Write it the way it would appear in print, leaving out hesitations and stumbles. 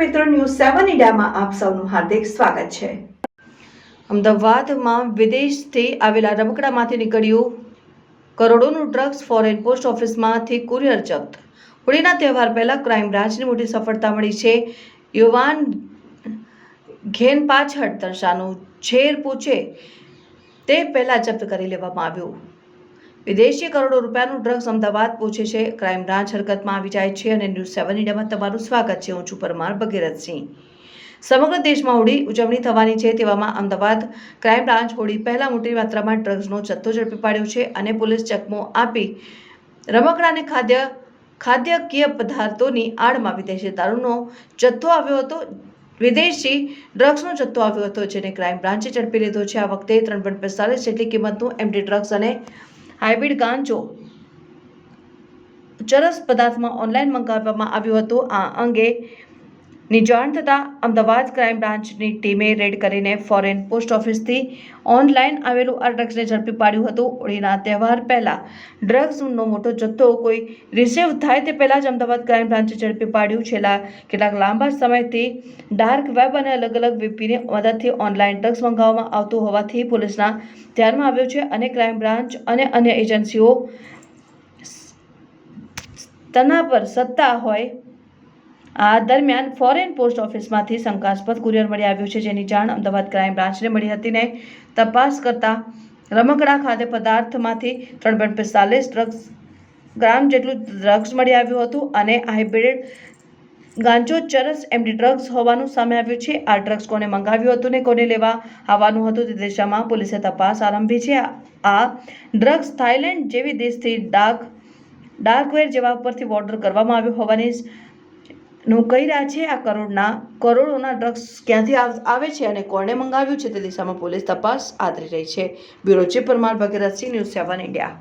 મિત્રો, ન્યૂઝ 7 ઇન્ડિયામાં આપ સૌનું હાર્દિક સ્વાગત છે। અમદાવાદમાં વિદેશથી આવેલા રમકડામાંથી નીકળ્યું કરોડોનું ડ્રગ્સ। ફોરેન પોસ્ટ ઓફિસમાંથી કુરિયર જપ્ત। હોળીના તહેવાર પહેલા ક્રાઇમ બ્રાન્ચની મોટી સફળતા મળી છે। યુવાન ઘેન પાછળ તરસાનું ઝેર પૂછે તે પહેલા જપ્ત કરી લેવામાં આવ્યું। વિદેશી કરોડો રૂપિયાનું ડ્રગ્સ અમદાવાદ પહોંચે છે। ક્રાઇમ બ્રાન્ચ હરકતમાં આવી જાય છે અને ન્યૂઝ 7 ઇન્ડિયામાં તમારું સ્વાગત છે। હું છું પરમાર ભગીરથસિંહ। સમગ્ર દેશમાં હોળી ઉજવણી થવાની છે, તેવામાં અમદાવાદ ક્રાઇમ બ્રાન્ચ હોળી પહેલા મોટી માત્રામાં ડ્રગ્સનો જથ્થો ઝડપી પાડ્યો છે અને પોલીસ ચકમો આપી રમકડા અને ખાદ્યકીય પદાર્થોની આડમાં વિદેશી દારૂનો જથ્થો આવ્યો હતો। વિદેશી ડ્રગ્સનો જથ્થો આવ્યો હતો, જેને ક્રાઇમ બ્રાન્ચે ઝડપી લીધો છે। આ વખતે 3.45 જેટલી કિંમતનું એમડી ડ્રગ્સ અને હાઇબ્રિડ ગાંજો ચરસ પદાર્થમાં ઓનલાઈન મંગાવવામાં આવ્યું હતું। આ અંગેની જાણ થતાં અમદાવાદ ક્રાઇમ બ્રાન્ચની ટીમે રેડ કરીને ફોરેન પોસ્ટ ઓફિસથી ઓનલાઈન આવેલું આ ડ્રગ્સને ઝડપી પાડ્યું હતું। હોળીના તહેવાર પહેલા ડ્રગ્સનો મોટો જથ્થો કોઈ રિસીવ થાય તે પહેલા જ અમદાવાદ ક્રાઇમ બ્રાન્ચે ઝડપી પાડ્યું। છેલ્લા કેટલાક લાંબા સમયથી ડાર્ક વેબ અને અલગ અલગ વીપીની મદદથી ઓનલાઈન ડ્રગ્સ મંગાવવામાં આવતું હોવાથી પોલીસના ધ્યાનમાં આવ્યું છે અને ક્રાઇમ બ્રાન્ચ અને અન્ય એજન્સીઓ તેના પર સત્તા હોય। આ દરમિયાન ફોરેન પોસ્ટ ઓફિસમાંથી શંકાસ્પદ કુરિયર મળી આવ્યું છે, જેની જાણ અમદાવાદ ક્રાઇમ બ્રાન્ચને મળી હતી ને તપાસ કરતા રમકડા ખાદ્ય પદાર્થમાંથી 3.45 ગ્રામ જેટલું ડ્રગ્સ મળી આવ્યું હતું અને હાઇબ્રિડ ગાંજો ચરસ એમડી ડ્રગ્સ હોવાનું સામે આવ્યું છે। આ ડ્રગ્સ કોને મંગાવ્યું હતું ને કોને લેવા આવવાનું હતું તે દિશામાં પોલીસે તપાસ આરંભી છે। આ ડ્રગ્સ થાઇલેન્ડ જેવી દેશથી ડાર્કવેર જેવા ઉપરથી ઓર્ડર કરવામાં આવ્યો હોવાની કહી રહ્યા છે। આ કરોડોના ડ્રગ્સ ક્યાંથી આવે છે અને કોણે મંગાવ્યું છે તે દિશામાં પોલીસ તપાસ આદરી રહી છે। Bureau chief Parmar Bhagirathsinh, news 7 India.